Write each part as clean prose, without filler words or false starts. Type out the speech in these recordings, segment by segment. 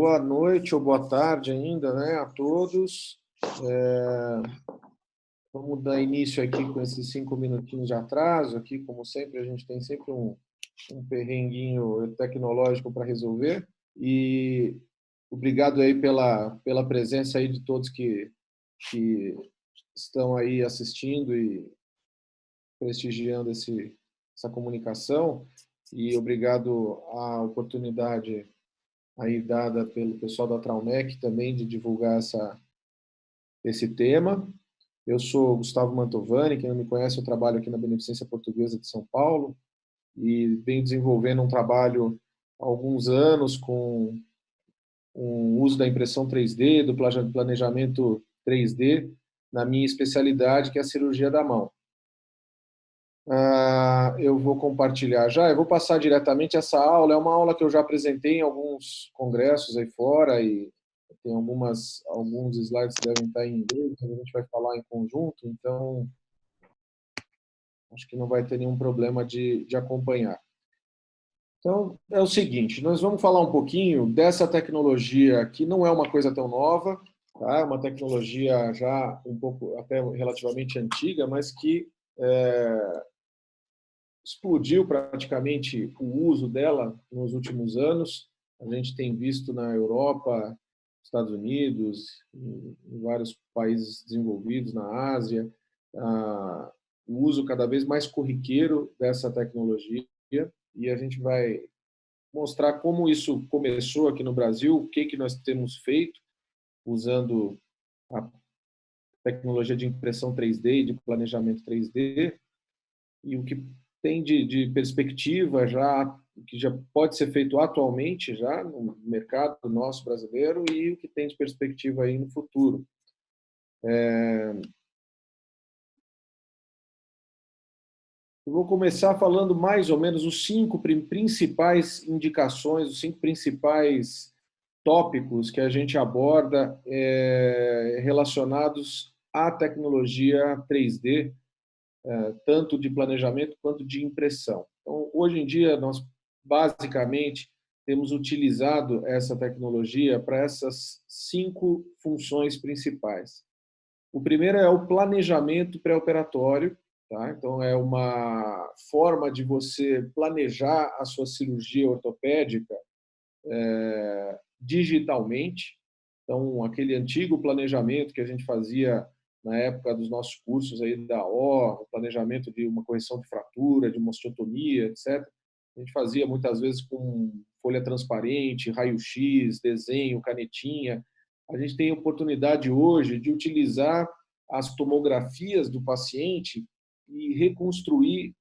Boa noite ou boa tarde ainda, né, a todos. Vamos dar início aqui com esses 5 minutinhos de atraso. Aqui, como sempre, a gente tem sempre um perrenguinho tecnológico para resolver. E obrigado aí pela presença aí de todos que estão aí assistindo e prestigiando essa comunicação. E obrigado à oportunidade aí dada pelo pessoal da Traumec também de divulgar esse tema. Eu sou Gustavo Mantovani, quem não me conhece, eu trabalho aqui na Beneficência Portuguesa de São Paulo e venho desenvolvendo um trabalho há alguns anos com o uso da impressão 3D, do planejamento 3D, na minha especialidade, que é a cirurgia da mão. Eu vou compartilhar já, eu vou passar diretamente essa aula, é uma aula que eu já apresentei em alguns congressos aí fora e tem alguns slides que devem estar em inglês, a gente vai falar em conjunto, então acho que não vai ter nenhum problema de acompanhar. Então, é o seguinte, nós vamos falar um pouquinho dessa tecnologia que não é uma coisa tão nova, tá? É uma tecnologia já um pouco, até relativamente antiga, mas que explodiu praticamente o uso dela nos últimos anos. A gente tem visto na Europa, Estados Unidos, em vários países desenvolvidos, na Ásia, o uso cada vez mais corriqueiro dessa tecnologia, e a gente vai mostrar como isso começou aqui no Brasil, o que nós temos feito usando a tecnologia de impressão 3D e de planejamento 3D, e o que tem de perspectiva já, que já pode ser feito atualmente já no mercado nosso brasileiro e o que tem de perspectiva aí no futuro. Eu vou começar falando mais ou menos os 5 principais indicações, os 5 principais tópicos que a gente aborda relacionados à tecnologia 3D, tanto de planejamento quanto de impressão. Então, hoje em dia, nós basicamente temos utilizado essa tecnologia para essas 5 funções principais. O primeiro é o planejamento pré-operatório, tá? Então, é uma forma de você planejar a sua cirurgia ortopédica digitalmente. Então, aquele antigo planejamento que a gente fazia na época dos nossos cursos aí da O, planejamento de uma correção de fratura, de uma osteotomia, etc. A gente fazia muitas vezes com folha transparente, raio-x, desenho, canetinha. A gente tem a oportunidade hoje de utilizar as tomografias do paciente e reconstruir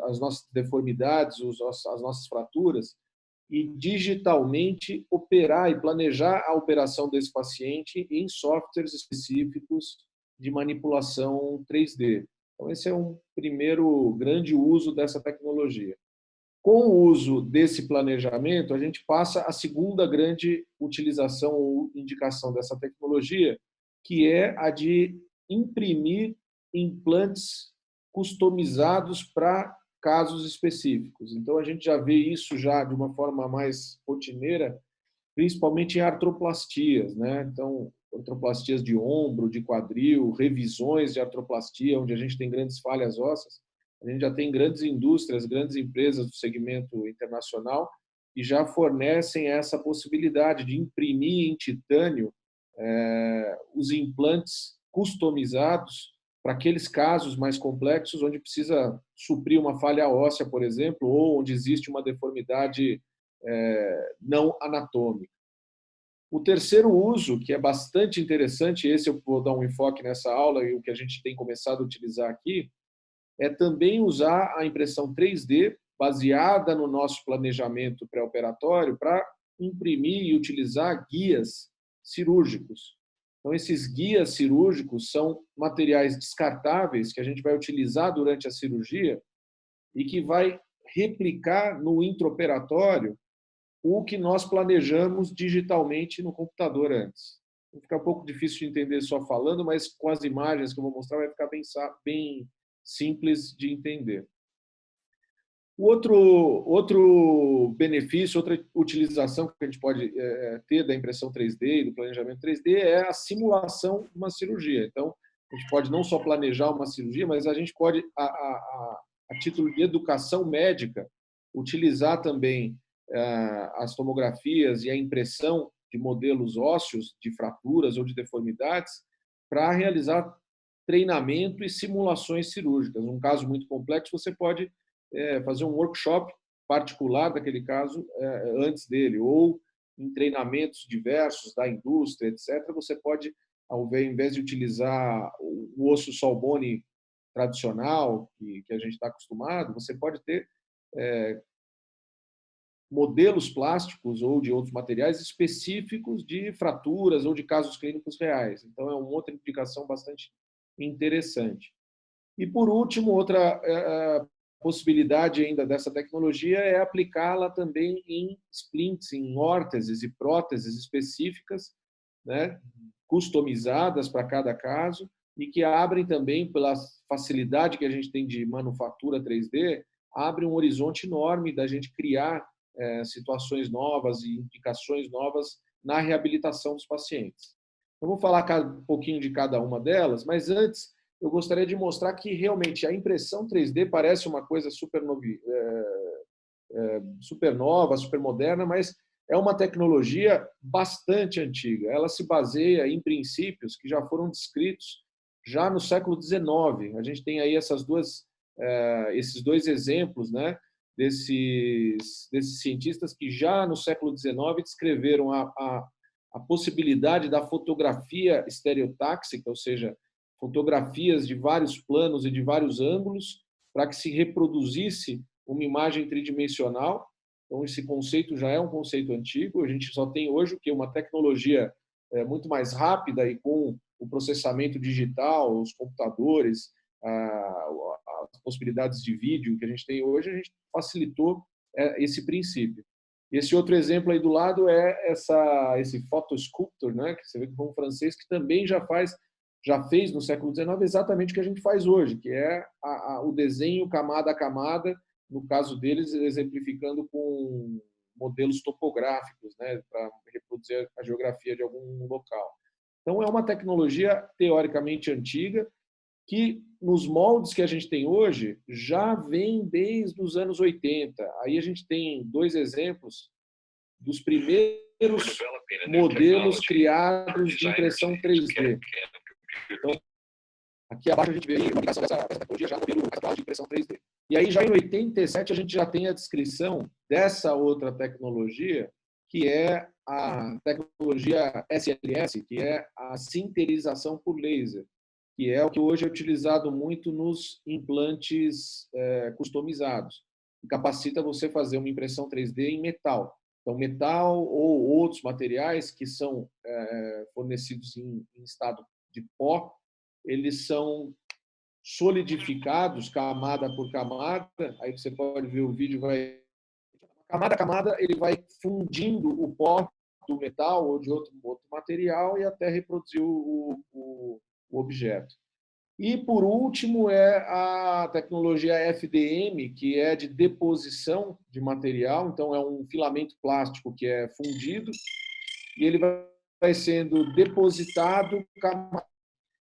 as nossas deformidades, as nossas fraturas, e digitalmente operar e planejar a operação desse paciente em softwares específicos de manipulação 3D. Então, esse é um primeiro grande uso dessa tecnologia. Com o uso desse planejamento, a gente passa à segunda grande utilização ou indicação dessa tecnologia, que é a de imprimir implantes customizados para casos específicos. Então, a gente já vê isso já de uma forma mais rotineira, principalmente em artroplastias, né? Então, artroplastias de ombro, de quadril, revisões de artroplastia, onde a gente tem grandes falhas ósseas. A gente já tem grandes indústrias, grandes empresas do segmento internacional que já fornecem essa possibilidade de imprimir em titânio os implantes customizados para aqueles casos mais complexos, onde precisa suprir uma falha óssea, por exemplo, ou onde existe uma deformidade não anatômica. O terceiro uso, que é bastante interessante, esse eu vou dar um enfoque nessa aula e o que a gente tem começado a utilizar aqui, é também usar a impressão 3D baseada no nosso planejamento pré-operatório para imprimir e utilizar guias cirúrgicos. Então, esses guias cirúrgicos são materiais descartáveis que a gente vai utilizar durante a cirurgia e que vai replicar no intraoperatório o que nós planejamos digitalmente no computador antes. Vai ficar um pouco difícil de entender só falando, mas com as imagens que eu vou mostrar vai ficar bem simples de entender. Outro benefício, outra utilização que a gente pode ter da impressão 3D e do planejamento 3D é a simulação de uma cirurgia. Então, a gente pode não só planejar uma cirurgia, mas a gente pode, a título de educação médica, utilizar também as tomografias e a impressão de modelos ósseos, de fraturas ou de deformidades, para realizar treinamento e simulações cirúrgicas. Um caso muito complexo, você pode fazer um workshop particular daquele caso antes dele, ou em treinamentos diversos da indústria, etc., você pode, ao invés de utilizar o osso Salboni tradicional, que a gente está acostumado, você pode ter modelos plásticos ou de outros materiais específicos de fraturas ou de casos clínicos reais. Então, é uma outra implicação bastante interessante. E, por último, outra possibilidade ainda dessa tecnologia é aplicá-la também em splints, em órteses e próteses específicas, né, customizadas para cada caso, e que abrem também, pela facilidade que a gente tem de manufatura 3D, abre um horizonte enorme da gente criar situações novas e implicações novas na reabilitação dos pacientes. Eu vou falar um pouquinho de cada uma delas, mas antes eu gostaria de mostrar que realmente a impressão 3D parece uma coisa super nova, super moderna, mas é uma tecnologia bastante antiga. Ela se baseia em princípios que já foram descritos já no século XIX. A gente tem aí esses dois exemplos, né, desses cientistas que já no século XIX descreveram a possibilidade da fotografia estereotáxica, ou seja, fotografias de vários planos e de vários ângulos, para que se reproduzisse uma imagem tridimensional. Então, esse conceito já é um conceito antigo. A gente só tem hoje o que uma tecnologia muito mais rápida e com o processamento digital, os computadores, as possibilidades de vídeo que a gente tem hoje, a gente facilitou esse princípio. Esse outro exemplo aí do lado é esse photosculptor, né, que você vê que foi um francês que também já fez no século XIX exatamente o que a gente faz hoje, que é o desenho camada a camada, no caso deles, exemplificando com modelos topográficos, né, para reproduzir a geografia de algum local. Então, é uma tecnologia teoricamente antiga, que nos moldes que a gente tem hoje já vem desde os anos 80. Aí a gente tem dois exemplos dos primeiros modelos criados de impressão 3D. Então, aqui abaixo a gente vê a aplicação dessa tecnologia já no modelo atual de impressão 3D. E aí, já em 87, a gente já tem a descrição dessa outra tecnologia, que é a tecnologia SLS, que é a sinterização por laser, que é o que hoje é utilizado muito nos implantes customizados. Capacita você fazer uma impressão 3D em metal. Então, metal ou outros materiais que são fornecidos em estado de pó, eles são solidificados camada por camada. Aí você pode ver o vídeo, camada a camada, ele vai fundindo o pó do metal ou de outro material e até reproduzir o objeto. E, por último, é a tecnologia FDM, que é de deposição de material. Então, é um filamento plástico que é fundido e ele vai sendo depositado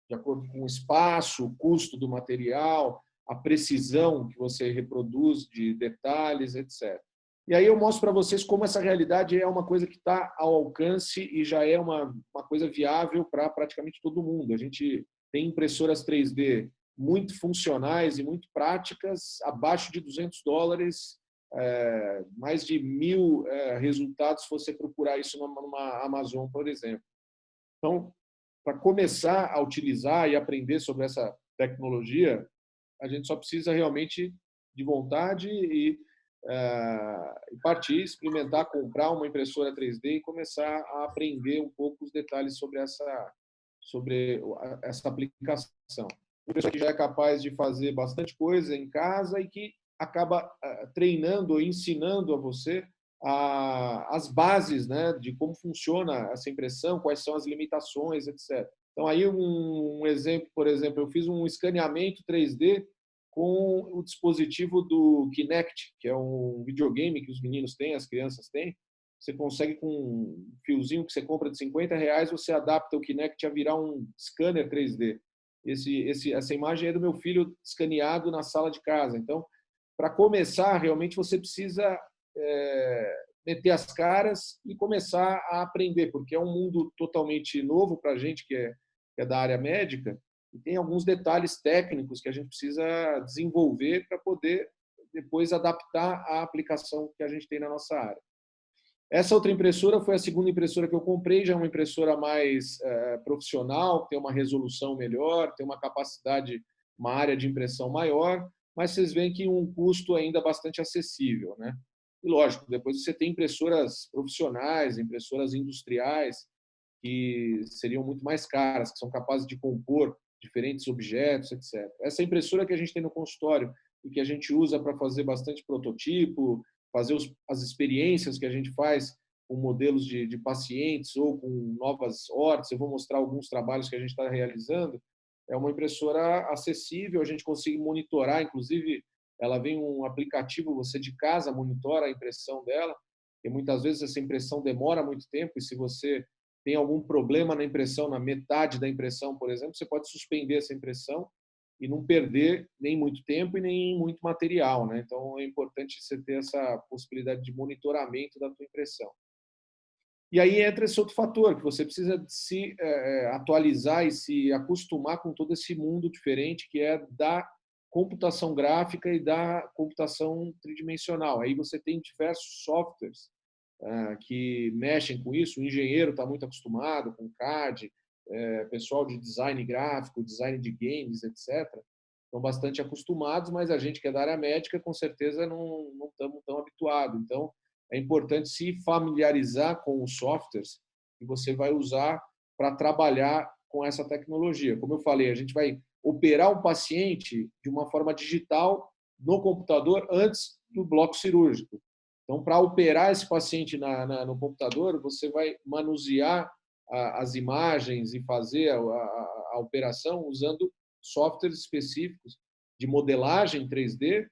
de acordo com o espaço, o custo do material, a precisão que você reproduz de detalhes, etc. E aí eu mostro para vocês como essa realidade é uma coisa que está ao alcance e já é uma coisa viável para praticamente todo mundo. A gente tem impressoras 3D muito funcionais e muito práticas, abaixo de $200, mais de 1.000 resultados se você procurar isso numa Amazon, por exemplo. Então, para começar a utilizar e aprender sobre essa tecnologia, a gente só precisa realmente de vontade e partir, experimentar, comprar uma impressora 3D e começar a aprender um pouco os detalhes sobre essa aplicação. Uma pessoa que já é capaz de fazer bastante coisa em casa e que acaba treinando ou ensinando a você as bases, né, de como funciona essa impressão, quais são as limitações, etc. Então, aí um exemplo, por exemplo, eu fiz um escaneamento 3D com o dispositivo do Kinect, que é um videogame que os meninos têm, as crianças têm. Você consegue, com um fiozinho que você compra de R$ 50, você adapta o Kinect a virar um scanner 3D. Essa imagem é do meu filho escaneado na sala de casa. Então, para começar, realmente você precisa meter as caras e começar a aprender, porque é um mundo totalmente novo para a gente que é da área médica, e tem alguns detalhes técnicos que a gente precisa desenvolver para poder depois adaptar à aplicação que a gente tem na nossa área. Essa outra impressora foi a segunda impressora que eu comprei, já é uma impressora mais profissional, tem uma resolução melhor, tem uma capacidade, uma área de impressão maior, mas vocês veem que um custo ainda bastante acessível, né? E lógico, depois você tem impressoras profissionais, impressoras industriais, que seriam muito mais caras, que são capazes de compor diferentes objetos, etc. Essa impressora que a gente tem no consultório e que a gente usa para fazer bastante prototipo, fazer as experiências que a gente faz com modelos de pacientes ou com novas hortas. Eu vou mostrar alguns trabalhos que a gente está realizando. É uma impressora acessível, a gente consegue monitorar, inclusive ela vem um aplicativo, você de casa monitora a impressão dela, e muitas vezes essa impressão demora muito tempo, e se você tem algum problema na impressão, na metade da impressão, por exemplo, você pode suspender essa impressão e não perder nem muito tempo e nem muito material, né? Então é importante você ter essa possibilidade de monitoramento da tua impressão. E aí entra esse outro fator, que você precisa se atualizar e se acostumar com todo esse mundo diferente que é da computação gráfica e da computação tridimensional. Aí você tem diversos softwares que mexem com isso. O engenheiro está muito acostumado com CAD, pessoal de design gráfico, design de games, etc. Estão bastante acostumados, mas a gente que é da área médica, com certeza, não estamos tão habituados. Então, é importante se familiarizar com os softwares que você vai usar para trabalhar com essa tecnologia. Como eu falei, a gente vai operar um paciente de uma forma digital no computador antes do bloco cirúrgico. Então, para operar esse paciente no computador, você vai manusear as imagens e fazer a operação usando softwares específicos de modelagem 3D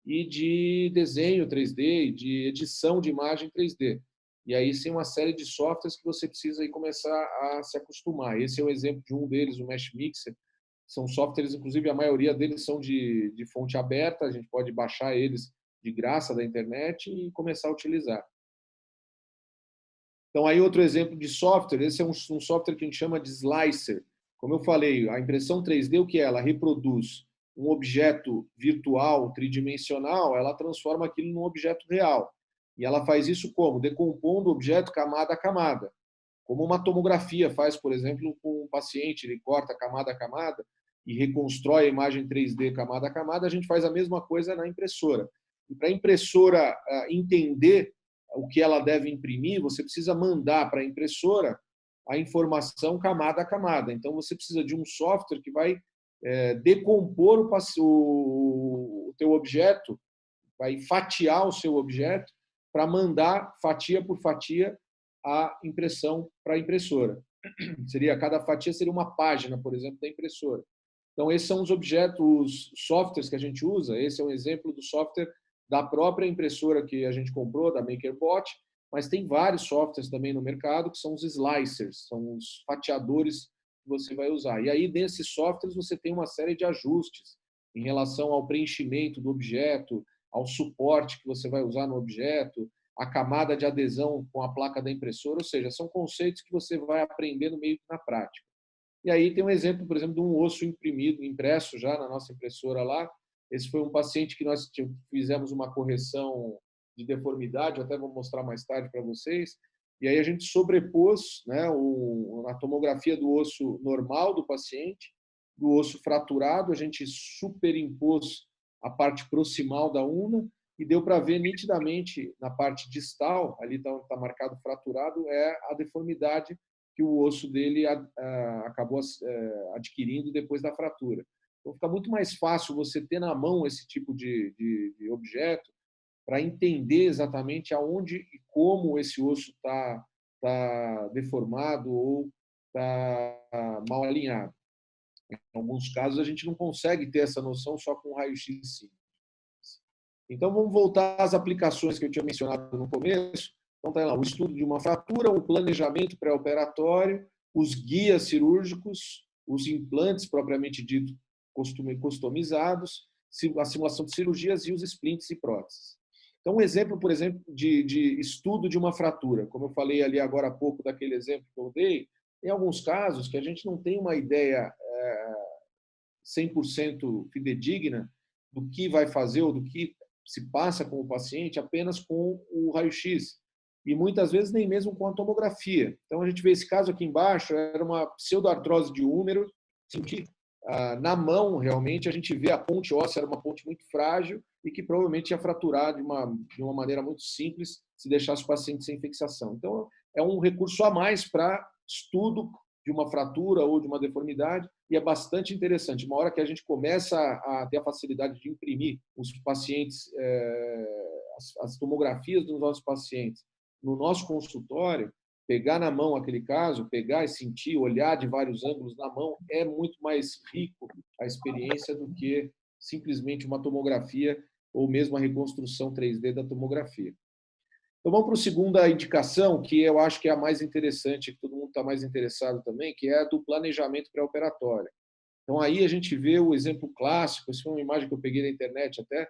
e de desenho 3D e de edição de imagem 3D. E aí sim uma série de softwares que você precisa aí começar a se acostumar. Esse é um exemplo de um deles, o Mesh Mixer. São softwares, inclusive a maioria deles são de fonte aberta, a gente pode baixar eles de graça da internet e começar a utilizar. Então, aí outro exemplo de software, esse é um software que a gente chama de slicer. Como eu falei, a impressão 3D, o que é? Ela reproduz um objeto virtual, tridimensional, ela transforma aquilo num objeto real. E ela faz isso como? Decompondo o objeto camada a camada. Como uma tomografia faz, por exemplo, com um paciente, ele corta camada a camada e reconstrói a imagem 3D camada a camada, a gente faz a mesma coisa na impressora. E para a impressora entender o que ela deve imprimir, você precisa mandar para a impressora a informação camada a camada. Então, você precisa de um software que vai decompor o teu objeto, vai fatiar o seu objeto para mandar fatia por fatia a impressão para a impressora. Cada fatia seria uma página, por exemplo, da impressora. Então, esses são os objetos, os softwares que a gente usa. Esse é um exemplo do software da própria impressora que a gente comprou, da MakerBot, mas tem vários softwares também no mercado que são os slicers, são os fatiadores que você vai usar. E aí, desses softwares, você tem uma série de ajustes em relação ao preenchimento do objeto, ao suporte que você vai usar no objeto, a camada de adesão com a placa da impressora, ou seja, são conceitos que você vai aprendendo meio que na prática. E aí tem um exemplo, por exemplo, de um osso imprimido, impresso já na nossa impressora lá. Esse foi um paciente que nós fizemos uma correção de deformidade, eu até vou mostrar mais tarde para vocês. E aí a gente sobrepôs, né, a tomografia do osso normal do paciente, do osso fraturado, a gente superimpôs a parte proximal da una e deu para ver nitidamente na parte distal, ali está marcado fraturado, é a deformidade que o osso dele acabou adquirindo depois da fratura. Então, fica muito mais fácil você ter na mão esse tipo de objeto para entender exatamente aonde e como esse osso está deformado ou está mal alinhado. Em alguns casos, a gente não consegue ter essa noção só com raio-x simples. Então, vamos voltar às aplicações que eu tinha mencionado no começo. Então, está lá o estudo de uma fratura, o planejamento pré-operatório, os guias cirúrgicos, os implantes propriamente dito customizados, a simulação de cirurgias e os splints e próteses. Então, um exemplo, por exemplo, de estudo de uma fratura, como eu falei ali agora há pouco daquele exemplo que eu dei, em alguns casos que a gente não tem uma ideia 100% fidedigna do que vai fazer ou do que se passa com o paciente apenas com o raio-x. E muitas vezes nem mesmo com a tomografia. Então, a gente vê esse caso aqui embaixo, era uma pseudoartrose de húmero, que na mão, realmente, a gente vê a ponte óssea, era uma ponte muito frágil e que provavelmente ia fraturar de uma maneira muito simples se deixasse o paciente sem fixação. Então, é um recurso a mais para estudo de uma fratura ou de uma deformidade, e é bastante interessante. Uma hora que a gente começa a ter a facilidade de imprimir os pacientes, as tomografias dos nossos pacientes no nosso consultório, pegar na mão aquele caso, pegar e sentir, olhar de vários ângulos na mão, é muito mais rico a experiência do que simplesmente uma tomografia ou mesmo a reconstrução 3D da tomografia. Então, vamos para a segunda indicação, que eu acho que é a mais interessante, que todo mundo está mais interessado também, que é a do planejamento pré-operatório. Então, aí a gente vê o exemplo clássico, essa foi uma imagem que eu peguei na internet até,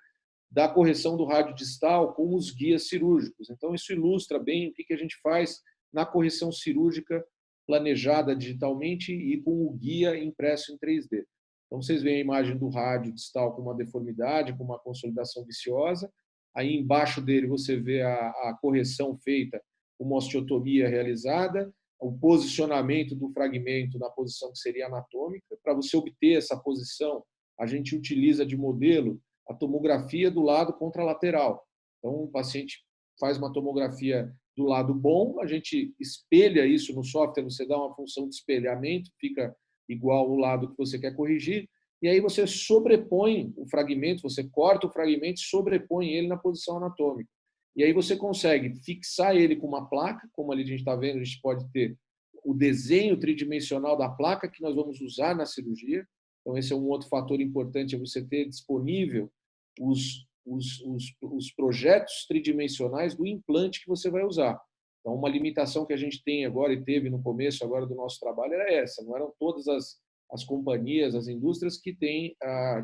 da correção do rádio distal com os guias cirúrgicos. Então, isso ilustra bem o que a gente faz na correção cirúrgica planejada digitalmente e com o guia impresso em 3D. Então, vocês veem a imagem do rádio distal com uma deformidade, com uma consolidação viciosa. Aí, embaixo dele, você vê a correção feita, uma osteotomia realizada, o posicionamento do fragmento na posição que seria anatômica. Para você obter essa posição, a gente utiliza de modelo a tomografia do lado contralateral. Então, o paciente faz uma tomografia do lado bom, a gente espelha isso no software, você dá uma função de espelhamento, fica igual ao lado que você quer corrigir, e aí você sobrepõe o fragmento, você corta o fragmento e sobrepõe ele na posição anatômica. E aí você consegue fixar ele com uma placa, como ali a gente está vendo, a gente pode ter o desenho tridimensional da placa que nós vamos usar na cirurgia. Então, esse é um outro fator importante, é você ter disponível os projetos tridimensionais do implante que você vai usar. Então, uma limitação que a gente tem agora e teve no começo agora do nosso trabalho era essa, não eram todas as companhias, as indústrias que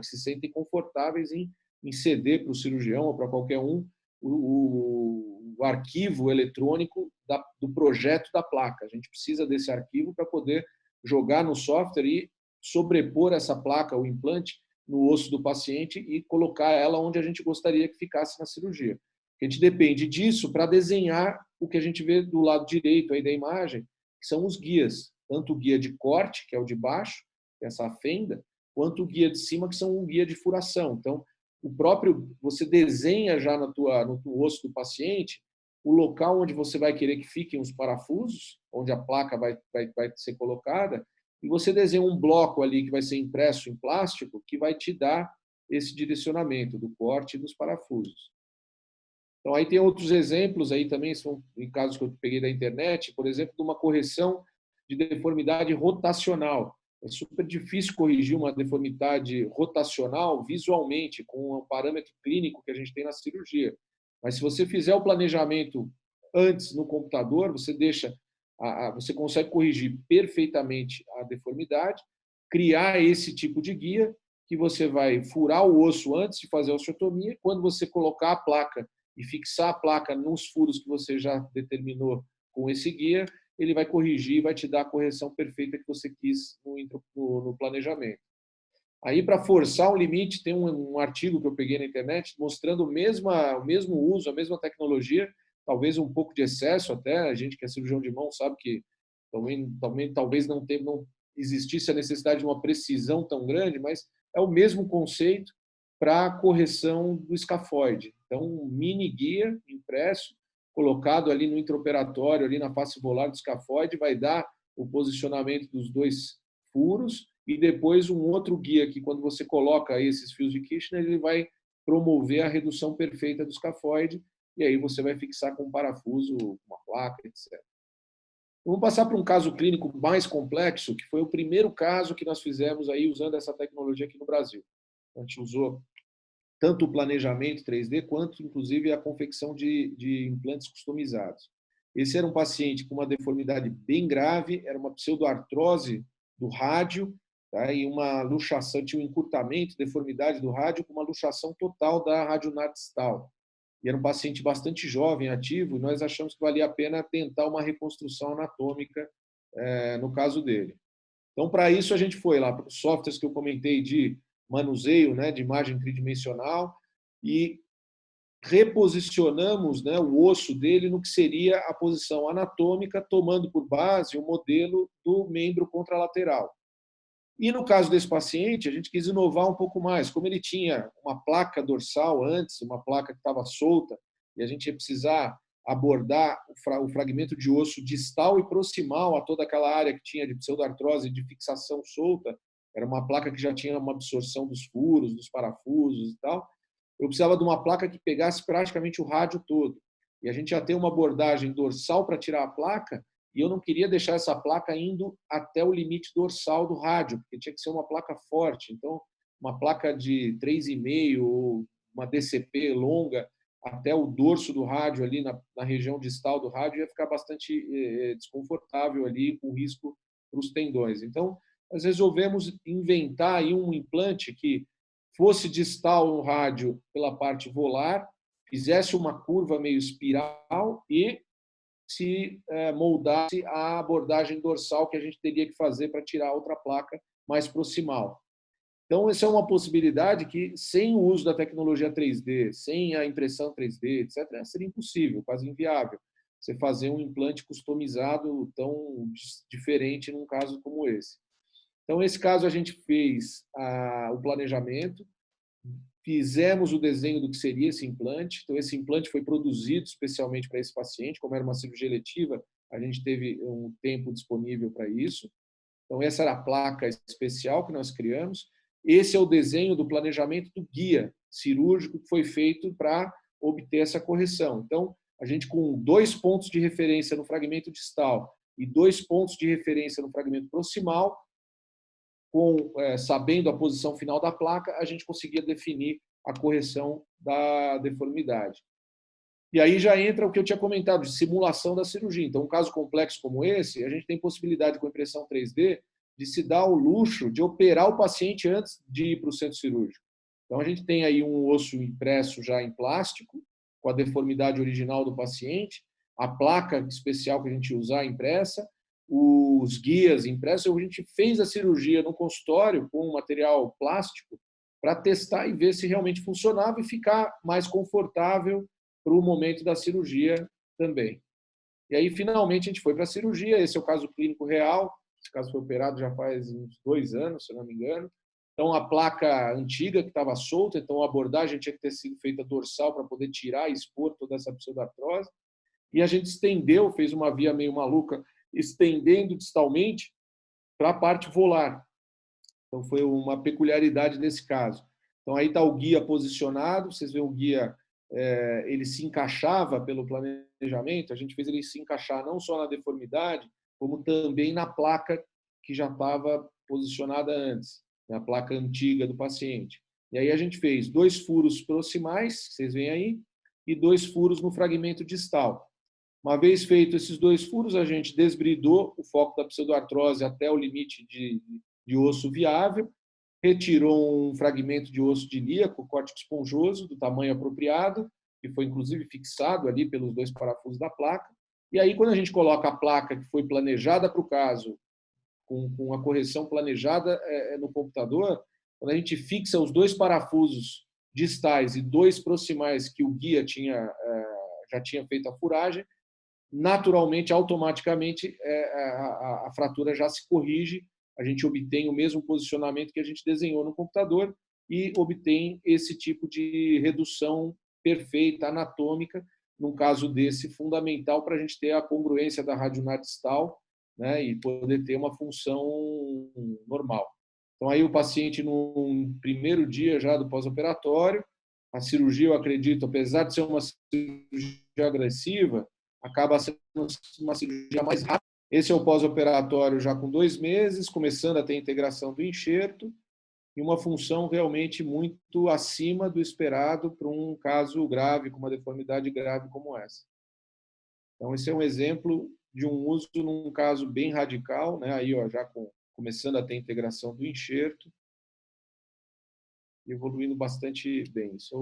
se sentem confortáveis em ceder para o cirurgião ou para qualquer um o arquivo eletrônico do projeto da placa. A gente precisa desse arquivo para poder jogar no software e sobrepor essa placa, o implante, no osso do paciente e colocar ela onde a gente gostaria que ficasse na cirurgia. A gente depende disso para desenhar o que a gente vê do lado direito aí da imagem, que são os guias, tanto o guia de corte, que é o de baixo, que é essa fenda, quanto o guia de cima, que são o guia de furação. Então, você desenha já no osso do paciente o local onde você vai querer que fiquem os parafusos, onde a placa vai ser colocada, e você desenha um bloco ali que vai ser impresso em plástico que vai te dar esse direcionamento do corte e dos parafusos. Então, aí tem outros exemplos aí também, são em casos que eu peguei da internet, por exemplo, de uma correção de deformidade rotacional. É super difícil corrigir uma deformidade rotacional visualmente, com um parâmetro clínico que a gente tem na cirurgia. Mas se você fizer o planejamento antes no computador, você consegue corrigir perfeitamente a deformidade, criar esse tipo de guia que você vai furar o osso antes de fazer a osteotomia. Quando você colocar a placa e fixar a placa nos furos que você já determinou com esse guia, ele vai corrigir e vai te dar a correção perfeita que você quis no planejamento. Aí, para forçar um limite, tem um artigo que eu peguei na internet mostrando o mesmo uso, a mesma tecnologia, talvez um pouco de excesso até, a gente que é cirurgião de mão sabe que também talvez não existisse a necessidade de uma precisão tão grande, mas é o mesmo conceito para a correção do escafoide. Então, um mini guia impresso, colocado ali no intraoperatório, ali na face volar do escafoide, vai dar o posicionamento dos dois furos e depois um outro guia que, quando você coloca esses fios de Kirchner, ele vai promover a redução perfeita do escafoide e aí você vai fixar com um parafuso, uma placa, etc. Vamos passar para um caso clínico mais complexo, que foi o primeiro caso que nós fizemos aí usando essa tecnologia aqui no Brasil. A gente usou tanto o planejamento 3D, quanto, inclusive, a confecção de implantes customizados. Esse era um paciente com uma deformidade bem grave, era uma pseudoartrose do rádio, tá? E uma luxação, tinha um encurtamento, deformidade do rádio, com uma luxação total da radionar distal. E era um paciente bastante jovem, ativo, e nós achamos que valia a pena tentar uma reconstrução anatômica no caso dele. Então, para isso, a gente foi lá para os softwares que eu comentei de manuseio, né, de imagem tridimensional, e reposicionamos, né, o osso dele no que seria a posição anatômica, tomando por base o modelo do membro contralateral. E no caso desse paciente, a gente quis inovar um pouco mais. Como ele tinha uma placa dorsal antes, uma placa que estava solta, e a gente ia precisar abordar o fragmento de osso distal e proximal a toda aquela área que tinha de pseudoartrose, de fixação solta, era uma placa que já tinha uma absorção dos furos, dos parafusos e tal. Eu precisava de uma placa que pegasse praticamente o rádio todo. E a gente já tem uma abordagem dorsal para tirar a placa, e eu não queria deixar essa placa indo até o limite dorsal do rádio, porque tinha que ser uma placa forte. Então, uma placa de 3,5 ou uma DCP longa até o dorso do rádio, ali na região distal do rádio, ia ficar bastante desconfortável ali, com risco para os tendões. Então, nós resolvemos inventar aí um implante que fosse distal no rádio pela parte volar, fizesse uma curva meio espiral e se moldasse a abordagem dorsal que a gente teria que fazer para tirar outra placa mais proximal. Então, essa é uma possibilidade que, sem o uso da tecnologia 3D, sem a impressão 3D, etc., seria impossível, quase inviável, você fazer um implante customizado tão diferente num caso como esse. Então, nesse caso, a gente fez o planejamento, fizemos o desenho do que seria esse implante. Então, esse implante foi produzido especialmente para esse paciente. Como era uma cirurgia eletiva, a gente teve um tempo disponível para isso. Então, essa era a placa especial que nós criamos. Esse é o desenho do planejamento do guia cirúrgico que foi feito para obter essa correção. Então, a gente, com 2 pontos de referência no fragmento distal e 2 pontos de referência no fragmento proximal, sabendo a posição final da placa, a gente conseguia definir a correção da deformidade. E aí já entra o que eu tinha comentado, de simulação da cirurgia. Então, um caso complexo como esse, a gente tem possibilidade com impressão 3D de se dar o luxo de operar o paciente antes de ir para o centro cirúrgico. Então, a gente tem aí um osso impresso já em plástico, com a deformidade original do paciente, a placa especial que a gente usar impressa, os guias impressos. A gente fez a cirurgia no consultório com material plástico para testar e ver se realmente funcionava e ficar mais confortável para o momento da cirurgia também. E aí, finalmente, a gente foi para a cirurgia. Esse é o caso clínico real. Esse caso foi operado já faz uns 2 anos, se não me engano. Então, a placa antiga que estava solta, então a abordagem tinha que ter sido feita dorsal para poder tirar e expor toda essa pseudartrose. E a gente estendeu, fez uma via meio maluca, estendendo distalmente para a parte volar. Então, foi uma peculiaridade desse caso. Então, aí está o guia posicionado, vocês veem o guia, ele se encaixava pelo planejamento, a gente fez ele se encaixar não só na deformidade, como também na placa que já estava posicionada antes, na placa antiga do paciente. E aí a gente fez 2 furos proximais, vocês veem aí, e 2 furos no fragmento distal. Uma vez feito esses 2 furos, a gente desbridou o foco da pseudoartrose até o limite de osso viável, retirou um fragmento de osso de ilíaco, córtex esponjoso, do tamanho apropriado, que foi inclusive fixado ali pelos 2 parafusos da placa. E aí, quando a gente coloca a placa que foi planejada para o caso, com a correção planejada no computador, quando a gente fixa os 2 parafusos distais e 2 proximais que o guia já tinha feito a furagem, naturalmente, automaticamente, a fratura já se corrige, a gente obtém o mesmo posicionamento que a gente desenhou no computador e obtém esse tipo de redução perfeita, anatômica, num caso desse, fundamental para a gente ter a congruência da radionar distal, né, e poder ter uma função normal. Então, aí o paciente, no primeiro dia já do pós-operatório, a cirurgia, eu acredito, apesar de ser uma cirurgia agressiva, acaba sendo uma cirurgia mais rápida. Esse é o pós-operatório já com 2 meses, começando a ter integração do enxerto, e uma função realmente muito acima do esperado para um caso grave, com uma deformidade grave como essa. Então, esse é um exemplo de um uso num caso bem radical, né? Aí, ó, já começando a ter integração do enxerto, evoluindo bastante bem. Isso é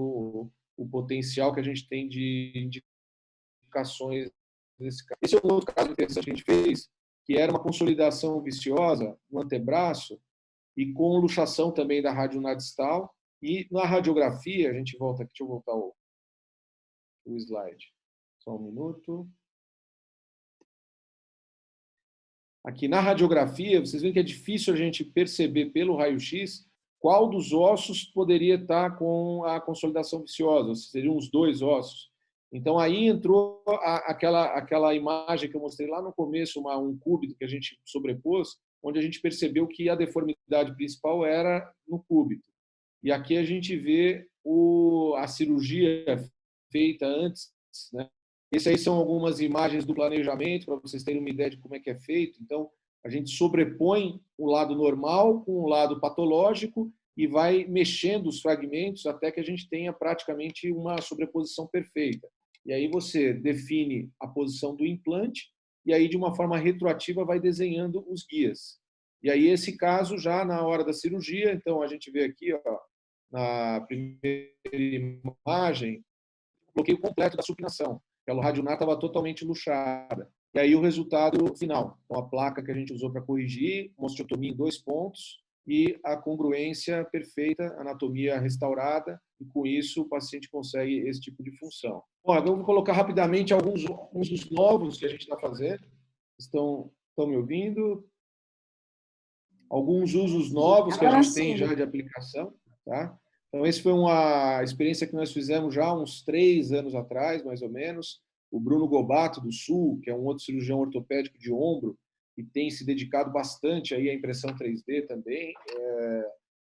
o potencial que a gente tem de indicações nesse caso. Esse é um outro caso interessante que a gente fez, que era uma consolidação viciosa no antebraço e com luxação também da radionadistal. E na radiografia, a gente volta aqui, deixa eu voltar o slide. Só um minuto. Aqui na radiografia, vocês veem que é difícil a gente perceber pelo raio-x qual dos ossos poderia estar com a consolidação viciosa, se seriam os 2 ossos. Então, aí entrou aquela imagem que eu mostrei lá no começo, um cúbito que a gente sobrepôs, onde a gente percebeu que a deformidade principal era no cúbito. E aqui a gente vê a cirurgia feita antes, né? Essas aí são algumas imagens do planejamento, para vocês terem uma ideia de como é que é feito. Então, a gente sobrepõe o lado normal com o lado patológico e vai mexendo os fragmentos até que a gente tenha praticamente uma sobreposição perfeita. E aí você define a posição do implante e aí, de uma forma retroativa, vai desenhando os guias. E aí, esse caso, já na hora da cirurgia, então, a gente vê aqui, ó, na primeira imagem, o bloqueio completo da supinação. A radionar estava totalmente luxada. E aí o resultado final, então a placa que a gente usou para corrigir, osteotomia em 2 pontos e a congruência perfeita, anatomia restaurada, e com isso o paciente consegue esse tipo de função. Bom, eu vou colocar rapidamente alguns dos novos que a gente está fazendo. Estão me ouvindo? Alguns usos novos que a gente tem já de aplicação, tá? Então, esse foi uma experiência que nós fizemos já há uns 3 anos atrás, mais ou menos. O Bruno Gobato, do Sul, que é um outro cirurgião ortopédico de ombro, e tem se dedicado bastante aí à impressão 3D também.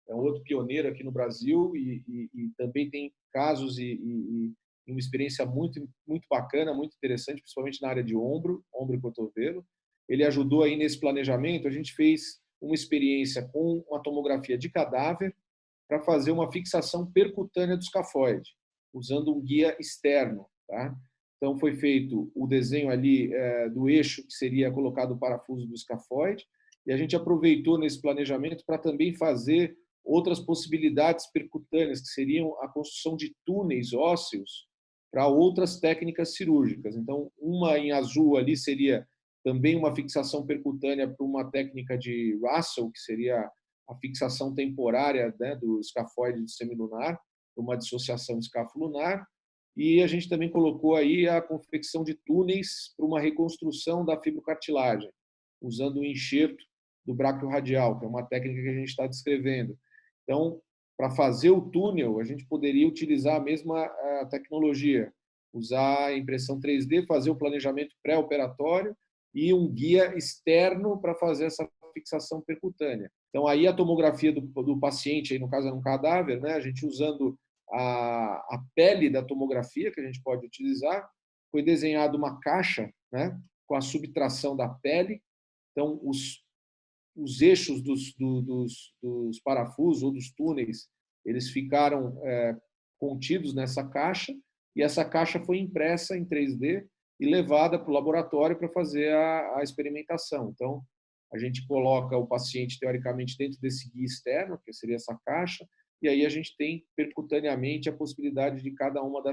É um outro pioneiro aqui no Brasil e também tem casos e uma experiência muito bacana, muito interessante, principalmente na área de ombro e cotovelo. Ele ajudou aí nesse planejamento. A gente fez uma experiência com uma tomografia de cadáver para fazer uma fixação percutânea do escafoide, usando um guia externo. Tá? Então, foi feito o desenho ali do eixo que seria colocado o parafuso do escafoide, e a gente aproveitou nesse planejamento para também fazer outras possibilidades percutâneas, que seriam a construção de túneis ósseos para outras técnicas cirúrgicas. Então, uma em azul ali seria também uma fixação percutânea para uma técnica de Russell, que seria a fixação temporária, né, do escafoide semilunar, uma dissociação escafolunar. E a gente também colocou aí a confecção de túneis para uma reconstrução da fibrocartilagem, usando o enxerto do bráquio radial, que é uma técnica que a gente está descrevendo. Então, para fazer o túnel, a gente poderia utilizar a mesma tecnologia, usar a impressão 3D, fazer o planejamento pré-operatório e um guia externo para fazer essa fixação percutânea. Então, aí a tomografia do paciente, aí no caso era um cadáver, né, a gente usando a pele da tomografia, que a gente pode utilizar, foi desenhada uma caixa, né, com a subtração da pele. Então, os eixos dos parafusos ou dos túneis, eles ficaram contidos nessa caixa, e essa caixa foi impressa em 3D e levada para o laboratório para fazer a experimentação. Então, a gente coloca o paciente, teoricamente, dentro desse guia externo, que seria essa caixa, e aí a gente tem percutaneamente a possibilidade de cada uma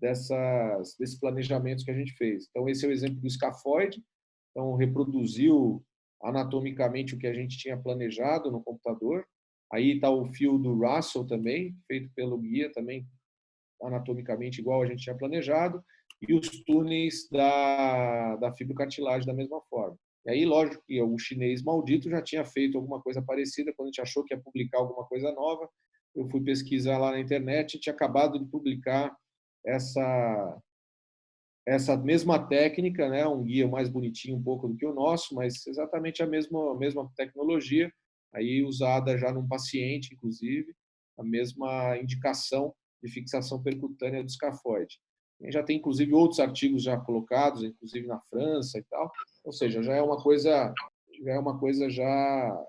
desses planejamentos que a gente fez. Então, esse é o exemplo do escafoide. Então, reproduziu anatomicamente o que a gente tinha planejado no computador. Aí está o fio do Russell também, feito pelo guia, também anatomicamente igual a gente tinha planejado, e os túneis da fibrocartilagem da mesma forma. E aí, lógico que o chinês maldito já tinha feito alguma coisa parecida, quando a gente achou que ia publicar alguma coisa nova, eu fui pesquisar lá na internet e tinha acabado de publicar essa mesma técnica, né, um guia mais bonitinho um pouco do que o nosso, mas exatamente a mesma tecnologia, aí usada já num paciente, inclusive, a mesma indicação de fixação percutânea do escafoide. Já tem, inclusive, outros artigos já colocados, inclusive na França e tal. Ou seja, já é uma coisa já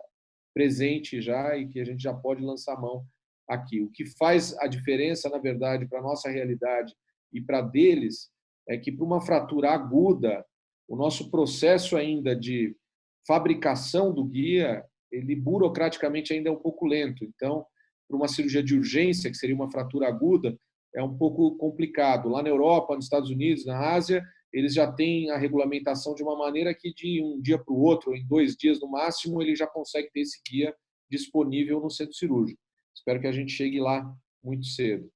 presente já e que a gente já pode lançar mão aqui. O que faz a diferença, na verdade, para a nossa realidade e para deles, é que para uma fratura aguda, o nosso processo ainda de fabricação do guia, ele burocraticamente ainda é um pouco lento. Então, para uma cirurgia de urgência, que seria uma fratura aguda, é um pouco complicado. Lá na Europa, nos Estados Unidos, na Ásia, eles já têm a regulamentação de uma maneira que de um dia para o outro, em 2 dias no máximo, ele já consegue ter esse guia disponível no centro cirúrgico. Espero que a gente chegue lá muito cedo.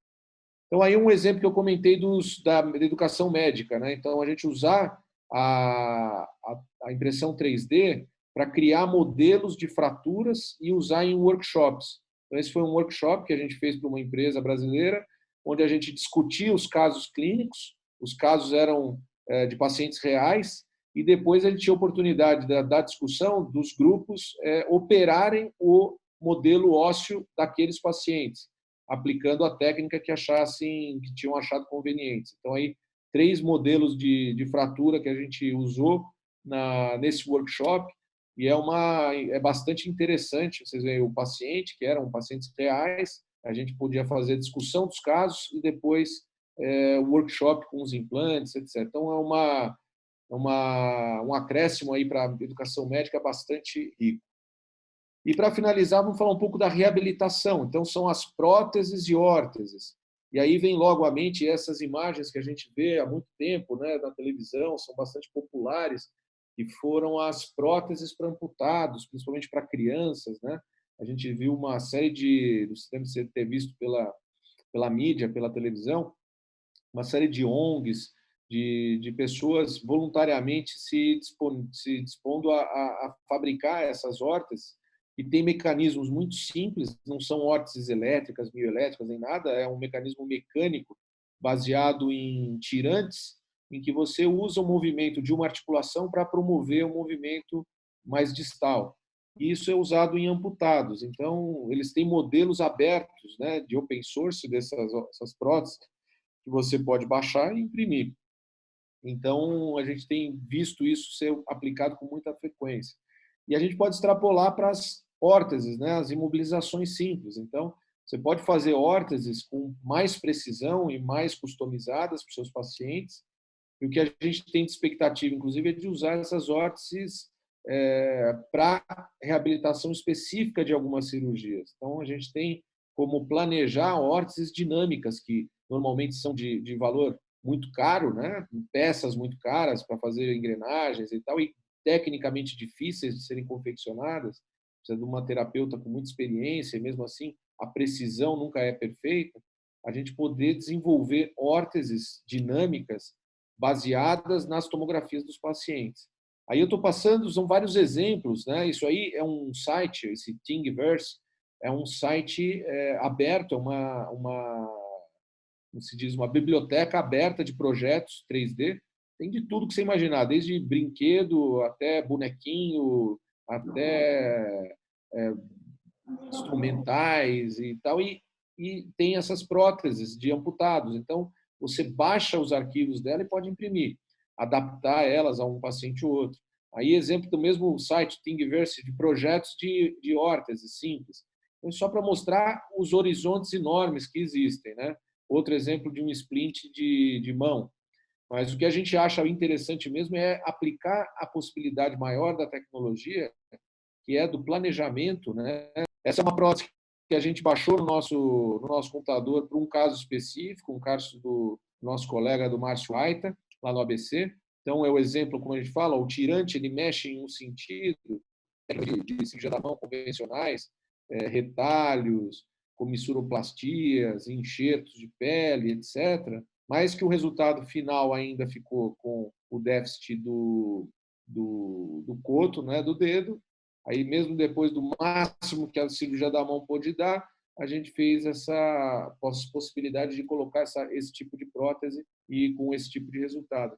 Então, aí um exemplo que eu comentei da educação médica, né? Então, a gente usar a impressão 3D para criar modelos de fraturas e usar em workshops. Então, esse foi um workshop que a gente fez para uma empresa brasileira, onde a gente discutia os casos clínicos, os casos eram de pacientes reais, e depois a gente tinha a oportunidade da discussão dos grupos operarem o modelo ósseo daqueles pacientes, aplicando a técnica que achassem, que tinham achado convenientes. Então, aí, 3 modelos de fratura que a gente usou nesse workshop, e é bastante interessante. Vocês veem o paciente, que eram pacientes reais, a gente podia fazer discussão dos casos e depois o workshop com os implantes, etc. Então, um acréscimo aí para a educação médica bastante rico. E, para finalizar, vamos falar um pouco da reabilitação. Então, são as próteses e órteses. E aí vem logo à mente essas imagens que a gente vê há muito tempo, né, na televisão, são bastante populares, que foram as próteses para amputados, principalmente para crianças, né? A gente viu uma série você deve ter visto pela mídia, pela televisão, uma série de ONGs, de pessoas voluntariamente se dispondo a fabricar essas órteses, e tem mecanismos muito simples, não são órteses elétricas, bioelétricas, nem nada, é um mecanismo mecânico baseado em tirantes, em que você usa o movimento de uma articulação para promover um movimento mais distal. E isso é usado em amputados. Então, eles têm modelos abertos, né, de open source dessas próteses, que você pode baixar e imprimir. Então, a gente tem visto isso ser aplicado com muita frequência. E a gente pode extrapolar para as órteses, né? As imobilizações simples. Então, você pode fazer órteses com mais precisão e mais customizadas para os seus pacientes. E o que a gente tem de expectativa, inclusive, é de usar essas órteses para reabilitação específica de algumas cirurgias. Então, a gente tem como planejar órteses dinâmicas, que normalmente são de valor muito caro, né? Peças muito caras para fazer engrenagens e tal, e tecnicamente difíceis de serem confeccionadas. Precisa de uma terapeuta com muita experiência, e mesmo assim a precisão nunca é perfeita. A gente poder desenvolver órteses dinâmicas baseadas nas tomografias dos pacientes. Aí eu estou passando, são vários exemplos, né? Isso aí é um site, esse Thingiverse, é um site aberto, como se diz, uma biblioteca aberta de projetos 3D. Tem de tudo que você imaginar, desde brinquedo até bonequinho, até instrumentais e tal, e tem essas próteses de amputados. Então, você baixa os arquivos dela e pode imprimir, adaptar elas a um paciente ou outro. Aí, exemplo do mesmo site, Thingiverse, de projetos de órteses simples. Então, só para mostrar os horizontes enormes que existem, né? Outro exemplo de um splint de mão. Mas o que a gente acha interessante mesmo é aplicar a possibilidade maior da tecnologia, que é do planejamento, né? Essa é uma prótese que a gente baixou no nosso computador para um caso específico, um caso do nosso colega do Márcio Aita, lá no ABC. Então, é o exemplo, como a gente fala, o tirante ele mexe em um sentido de cirurgia da mão convencionais, retalhos, comissuroplastias, enxertos de pele, etc., mas que o resultado final ainda ficou com o déficit do coto, né, do dedo. Aí, mesmo depois do máximo que a cirurgia da mão pôde dar, a gente fez essa possibilidade de colocar esse tipo de prótese e com esse tipo de resultado.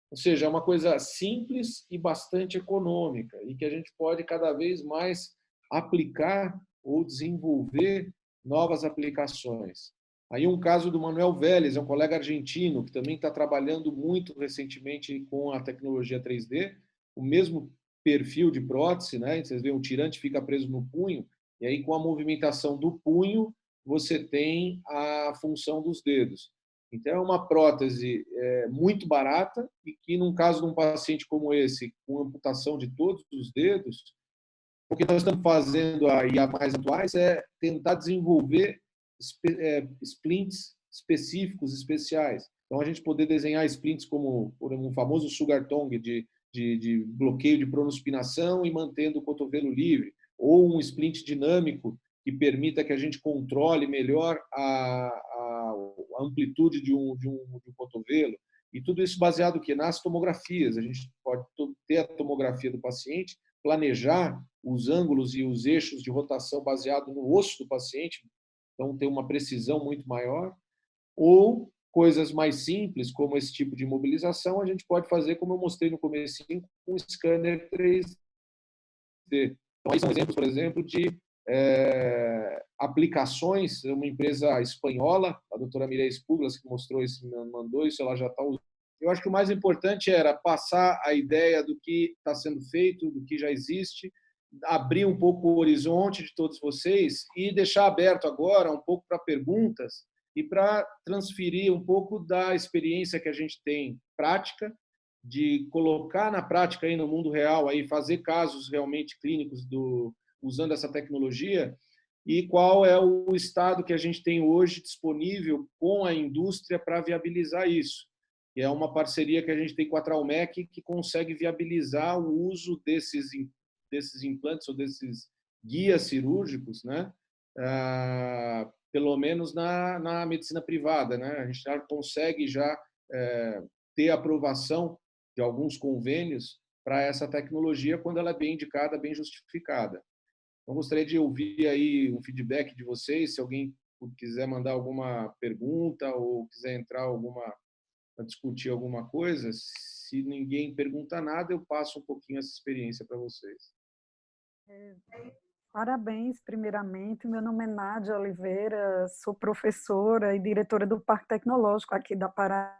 Ou seja, é uma coisa simples e bastante econômica, e que a gente pode cada vez mais aplicar ou desenvolver novas aplicações. Aí um caso do Manuel Vélez, é um colega argentino que também está trabalhando muito recentemente com a tecnologia 3D, o mesmo perfil de prótese, né? Vocês veem, um tirante fica preso no punho, e aí com a movimentação do punho você tem a função dos dedos. Então é uma prótese muito barata e que, num caso de um paciente como esse, com amputação de todos os dedos, o que nós estamos fazendo aí a mais atuais é tentar desenvolver splints específicos, especiais. Então, a gente poder desenhar splints como um famoso sugar tongue de bloqueio de pronospinação e mantendo o cotovelo livre, ou um splint dinâmico que permita que a gente controle melhor a amplitude de um cotovelo. E tudo isso baseado que nas tomografias. A gente pode ter a tomografia do paciente, planejar os ângulos e os eixos de rotação baseado no osso do paciente, então ter uma precisão muito maior, ou coisas mais simples, como esse tipo de mobilização, a gente pode fazer, como eu mostrei no começo, com um scanner 3D. Então, aí são exemplos, por exemplo, de aplicações. Uma empresa espanhola, a doutora Mireia Puglas, que mostrou isso, mandou isso, ela já está usando. Eu acho que o mais importante era passar a ideia do que está sendo feito, do que já existe, abrir um pouco o horizonte de todos vocês e deixar aberto agora um pouco para perguntas e para transferir um pouco da experiência que a gente tem prática, de colocar na prática aí no mundo real, aí fazer casos realmente clínicos usando essa tecnologia, e qual é o estado que a gente tem hoje disponível com a indústria para viabilizar isso. E é uma parceria que a gente tem com a Traumec, que consegue viabilizar o uso desses implantes ou desses guias cirúrgicos, né? Pelo menos na medicina privada, né? A gente já consegue ter aprovação de alguns convênios para essa tecnologia quando ela é bem indicada, bem justificada. Então, gostaria de ouvir aí um feedback de vocês, se alguém quiser mandar alguma pergunta ou quiser entrar para discutir alguma coisa. Se ninguém pergunta nada, eu passo um pouquinho essa experiência para vocês. Parabéns, primeiramente. Meu nome é Nádia Oliveira, sou professora e diretora do Parque Tecnológico aqui da Paraíba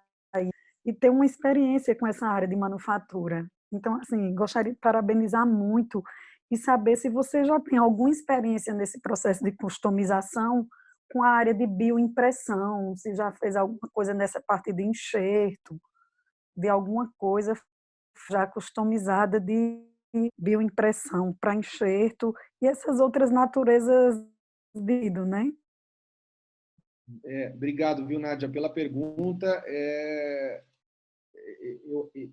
e tenho uma experiência com essa área de manufatura. Então, assim, gostaria de parabenizar muito e saber se você já tem alguma experiência nesse processo de customização com a área de bioimpressão, se já fez alguma coisa nessa parte de enxerto, de alguma coisa já customizada de bioimpressão para enxerto e essas outras naturezas de, né? Obrigado, viu, Nádia, pela pergunta.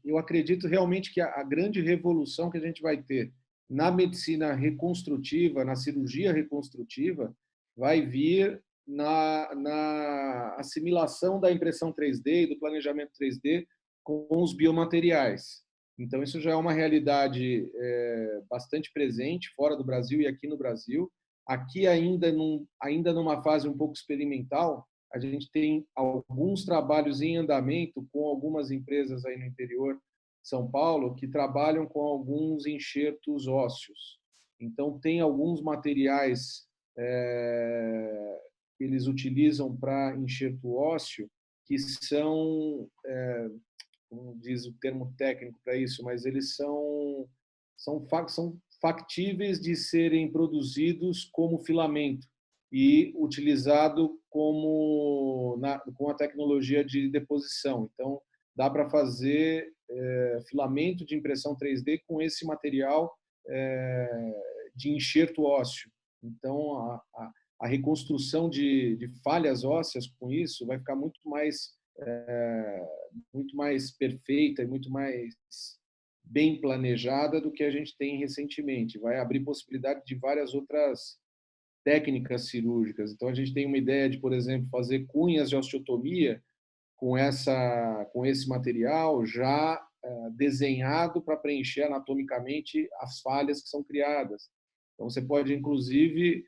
Eu acredito realmente que a grande revolução que a gente vai ter na medicina reconstrutiva, na cirurgia reconstrutiva, vai vir na assimilação da impressão 3D e do planejamento 3D com os biomateriais. Então, isso já é uma realidade bastante presente fora do Brasil e aqui no Brasil. Aqui, ainda numa fase um pouco experimental, a gente tem alguns trabalhos em andamento com algumas empresas aí no interior de São Paulo que trabalham com alguns enxertos ósseos. Então, tem alguns materiais que eles utilizam para enxerto ósseo que são, como diz o termo técnico para isso, mas eles são factíveis de serem produzidos como filamento e utilizado com a tecnologia de deposição. Então, dá para fazer filamento de impressão 3D com esse material de enxerto ósseo. Então, a reconstrução de falhas ósseas com isso vai ficar muito mais perfeita e muito mais bem planejada do que a gente tem recentemente. Vai abrir possibilidade de várias outras técnicas cirúrgicas. Então, a gente tem uma ideia de, por exemplo, fazer cunhas de osteotomia com esse material já desenhado para preencher anatomicamente as falhas que são criadas. Então, você pode, inclusive,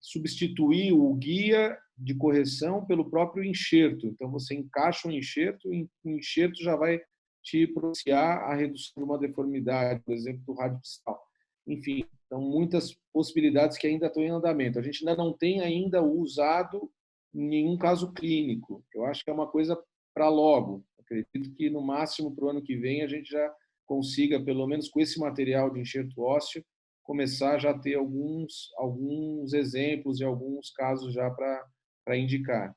substituir o guia de correção pelo próprio enxerto. Então, você encaixa o enxerto e o enxerto já vai te propiciar a redução de uma deformidade, por exemplo, do rádio distal. Enfim, então muitas possibilidades que ainda estão em andamento. A gente ainda não tem ainda usado em nenhum caso clínico. Eu acho que é uma coisa para logo. Acredito que, no máximo, para o ano que vem, a gente já consiga, pelo menos com esse material de enxerto ósseo, começar já a ter alguns exemplos e alguns casos já para indicar.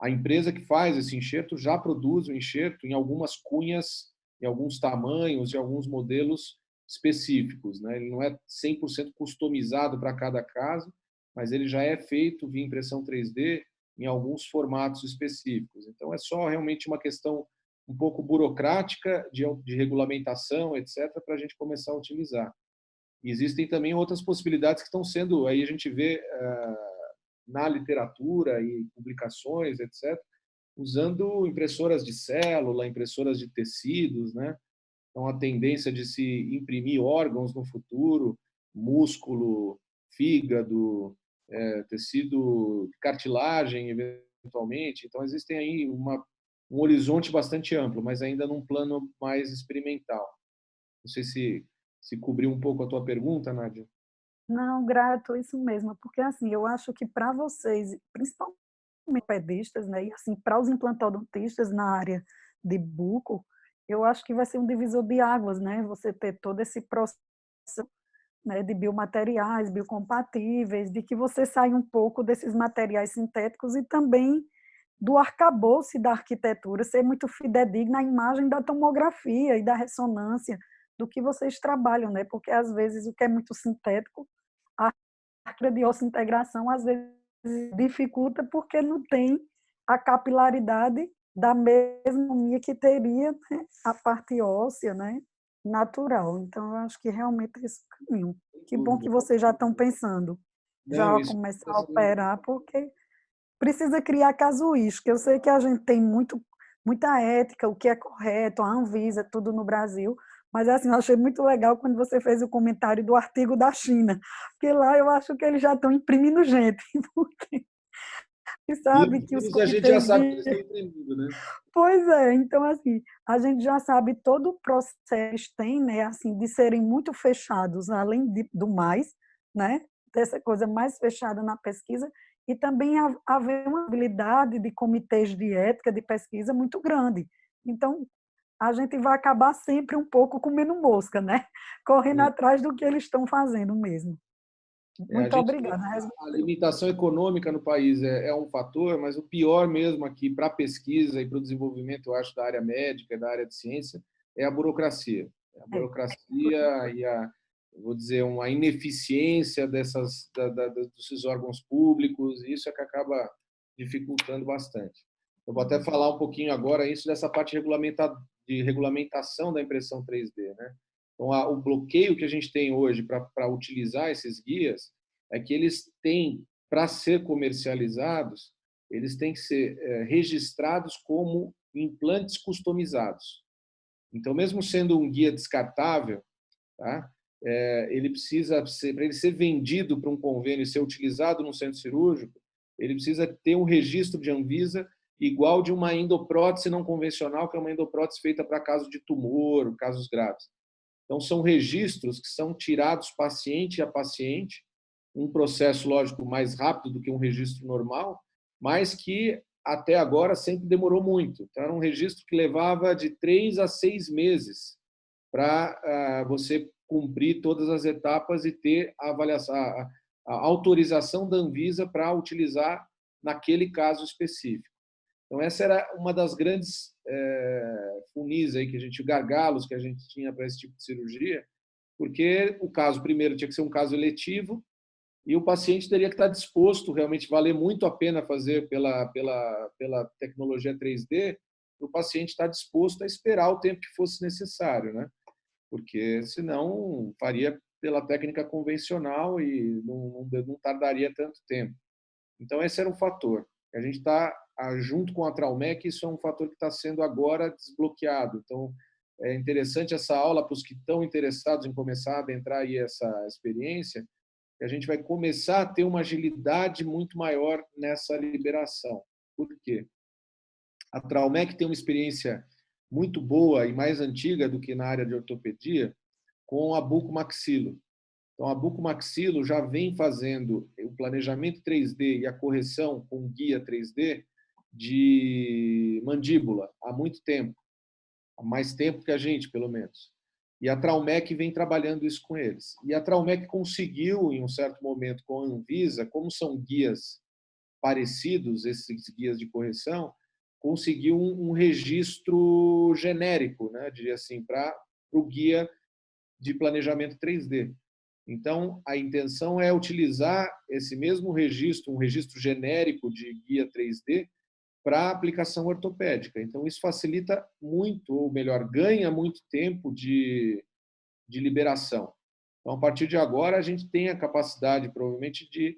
A empresa que faz esse enxerto já produz o enxerto em algumas cunhas, em alguns tamanhos e alguns modelos específicos, né? Ele não é 100% customizado para cada caso, mas ele já é feito via impressão 3D em alguns formatos específicos. Então, é só realmente uma questão um pouco burocrática de regulamentação, etc., para a gente começar a utilizar. E existem também outras possibilidades que estão sendo, aí a gente vê na literatura e publicações, etc., usando impressoras de célula, impressoras de tecidos, né? Então, a tendência de se imprimir órgãos no futuro, músculo, fígado, tecido de cartilagem, eventualmente. Então, existem aí um horizonte bastante amplo, mas ainda num plano mais experimental. Não sei se cobriu um pouco a tua pergunta, Nádia. Não, grato, isso mesmo, porque assim, eu acho que para vocês, principalmente pedistas, né, e assim, para os implantodontistas na área de buco, eu acho que vai ser um divisor de águas, né, você ter todo esse processo, né, de biomateriais, biocompatíveis, de que você sai um pouco desses materiais sintéticos e também do arcabouço da arquitetura, ser muito fidedigna à imagem da tomografia e da ressonância do que vocês trabalham, né? Porque às vezes o que é muito sintético, a máquina de ossa-integração às vezes dificulta porque não tem a capilaridade da mesma unha que teria, né, a parte óssea, né, natural. Então, eu acho que realmente é esse o caminho. Sem Que bom que dúvida. vocês já estão pensando, Não, já isso começar a acontece. operar, porque precisa criar casuística. Eu sei que a gente tem muita ética, o que é correto, a Anvisa, tudo no Brasil, mas assim, eu achei muito legal quando você fez o comentário do artigo da China, porque lá eu acho que eles já estão imprimindo gente, porque E sabe o que os vírus a gente já comitês sabe que eles de... estão imprimindo, né? Pois é, então assim, a gente já sabe todo o processo tem, né, assim, de serem muito fechados, além do mais, né, dessa coisa mais fechada na pesquisa, e também haver uma habilidade de comitês de ética de pesquisa muito grande. Então, a gente vai acabar sempre um pouco comendo mosca, né? Correndo É. atrás do que eles estão fazendo mesmo. A Muito gente, obrigada. a limitação econômica no país é um fator, mas o pior mesmo aqui para a pesquisa e para o desenvolvimento, eu acho, da área médica, da área de ciência, é a burocracia. É a É. burocracia e vou dizer, uma ineficiência desses órgãos públicos, e isso é que acaba dificultando bastante. Eu vou até falar um pouquinho agora isso dessa parte de regulamentação da impressão 3D, né? Então, o bloqueio que a gente tem hoje para utilizar esses guias é que eles têm, para ser comercializados, eles têm que ser registrados como implantes customizados. Então, mesmo sendo um guia descartável, tá? Ele precisa ser, para ele ser vendido para um convênio e ser utilizado no centro cirúrgico, ele precisa ter um registro de Anvisa igual de uma endoprótese não convencional, que é uma endoprótese feita para casos de tumor, casos graves. Então, são registros que são tirados paciente a paciente, um processo, lógico, mais rápido do que um registro normal, mas que até agora sempre demorou muito. Então, era um registro que levava de 3 a 6 meses para você cumprir todas as etapas e ter a avaliação, a autorização da Anvisa para utilizar naquele caso específico. Então, essa era uma das grandes funis aí que a gente, gargalos que a gente tinha para esse tipo de cirurgia, porque o caso primeiro tinha que ser um caso eletivo e o paciente teria que estar disposto, realmente valer muito a pena fazer pela tecnologia 3D, o paciente estar disposto a esperar o tempo que fosse necessário, né? Porque senão faria pela técnica convencional e não tardaria tanto tempo. Então, esse era um fator. A gente está, junto com a Traumec, isso é um fator que está sendo agora desbloqueado. Então, é interessante essa aula para os que estão interessados em começar a adentrar aí essa experiência, que a gente vai começar a ter uma agilidade muito maior nessa liberação. Por quê? A Traumec tem uma experiência muito boa e mais antiga do que na área de ortopedia com a bucomaxilo. Então, a bucomaxilo já vem fazendo o planejamento 3D e a correção com guia 3D de mandíbula há muito tempo, há mais tempo que a gente, pelo menos. E a Traumec vem trabalhando isso com eles. E a Traumec conseguiu, em um certo momento, com a Anvisa, como são guias parecidos, esses guias de correção, conseguiu um registro genérico, né, diria assim, para o guia de planejamento 3D. Então, a intenção é utilizar esse mesmo registro, um registro genérico de guia 3D, para aplicação ortopédica. Então, isso facilita muito, ou melhor, ganha muito tempo de liberação. Então, a partir de agora, a gente tem a capacidade, provavelmente, de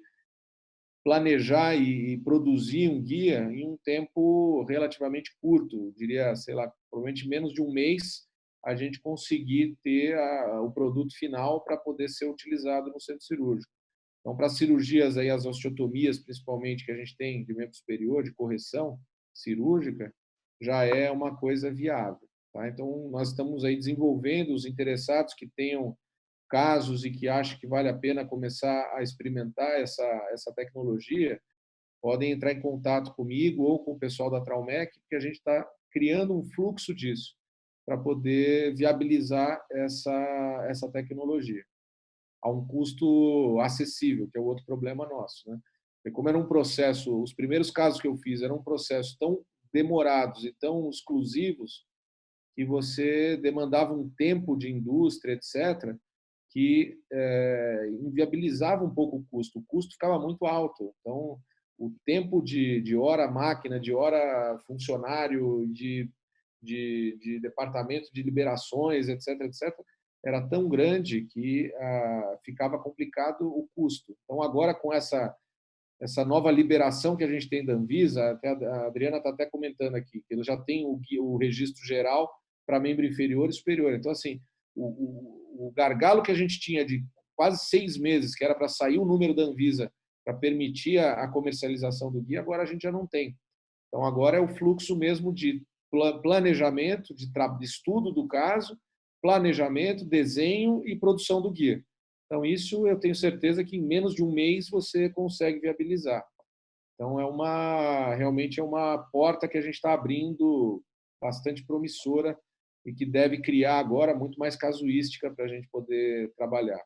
planejar e produzir um guia em um tempo relativamente curto, diria, sei lá, provavelmente menos de um mês, a gente conseguir ter o produto final para poder ser utilizado no centro cirúrgico. Então, para cirurgias, aí, as osteotomias, principalmente, que a gente tem de membro superior, de correção cirúrgica, já é uma coisa viável. Tá? Então, nós estamos aí desenvolvendo os interessados que tenham casos e que acham que vale a pena começar a experimentar essa tecnologia, podem entrar em contato comigo ou com o pessoal da Traumec, porque a gente está criando um fluxo disso para poder viabilizar essa tecnologia a um custo acessível, que é o outro problema nosso, né? Porque como era um processo, os primeiros casos que eu fiz eram um processo tão demorados e tão exclusivos que você demandava um tempo de indústria, etc., que inviabilizava um pouco o custo. O custo ficava muito alto. Então, o tempo de hora máquina, de hora funcionário, de departamento de liberações, etc., etc., era tão grande que ficava complicado o custo. Então, agora, com essa nova liberação que a gente tem da Anvisa, até a Adriana está até comentando aqui, que ele já tem o registro geral para membro inferior e superior. Então, assim, o gargalo que a gente tinha de quase 6 meses, que era para sair o número da Anvisa para permitir a comercialização do guia, agora a gente já não tem. Então, agora é o fluxo mesmo de planejamento, de estudo do caso, planejamento, desenho e produção do guia. Então, isso eu tenho certeza que em menos de um mês você consegue viabilizar. Então, realmente é uma porta que a gente está abrindo bastante promissora e que deve criar agora muito mais casuística para a gente poder trabalhar.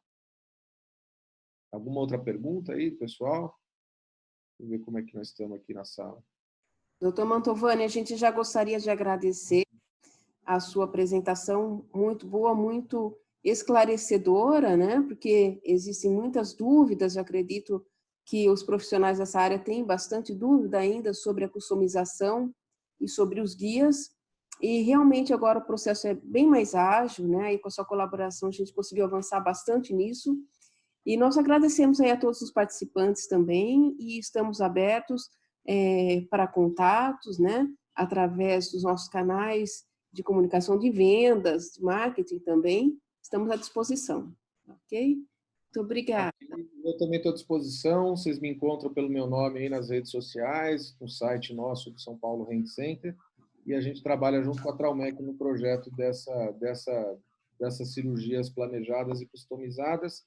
Alguma outra pergunta aí, pessoal? Deixa eu ver como é que nós estamos aqui na sala. Doutor Mantovani, a gente já gostaria de agradecer a sua apresentação muito boa, muito esclarecedora, né? Porque existem muitas dúvidas, eu acredito que os profissionais dessa área têm bastante dúvida ainda sobre a customização e sobre os guias, e realmente agora o processo é bem mais ágil, né? E com a sua colaboração a gente conseguiu avançar bastante nisso, e nós agradecemos aí a todos os participantes também, e estamos abertos para contatos, né? Através dos nossos canais de comunicação de vendas, de marketing também, estamos à disposição, ok? Muito obrigada. Eu também estou à disposição, vocês me encontram pelo meu nome aí nas redes sociais, no site nosso do São Paulo Hand Center, e a gente trabalha junto com a Traumec no projeto dessas cirurgias planejadas e customizadas.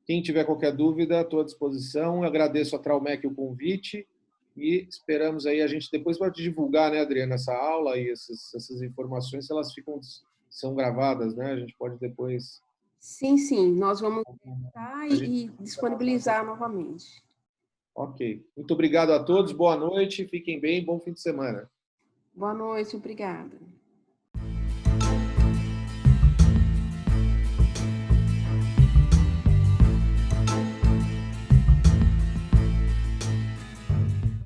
Quem tiver qualquer dúvida, estou à disposição. Eu agradeço a Traumec o convite e esperamos aí, a gente depois vai divulgar, né, Adriana, essa aula e essas informações, elas são gravadas, né? A gente pode depois... Sim, sim, nós vamos editar e disponibilizar novamente. Ok. Muito obrigado a todos, boa noite, fiquem bem, bom fim de semana. Boa noite, obrigada.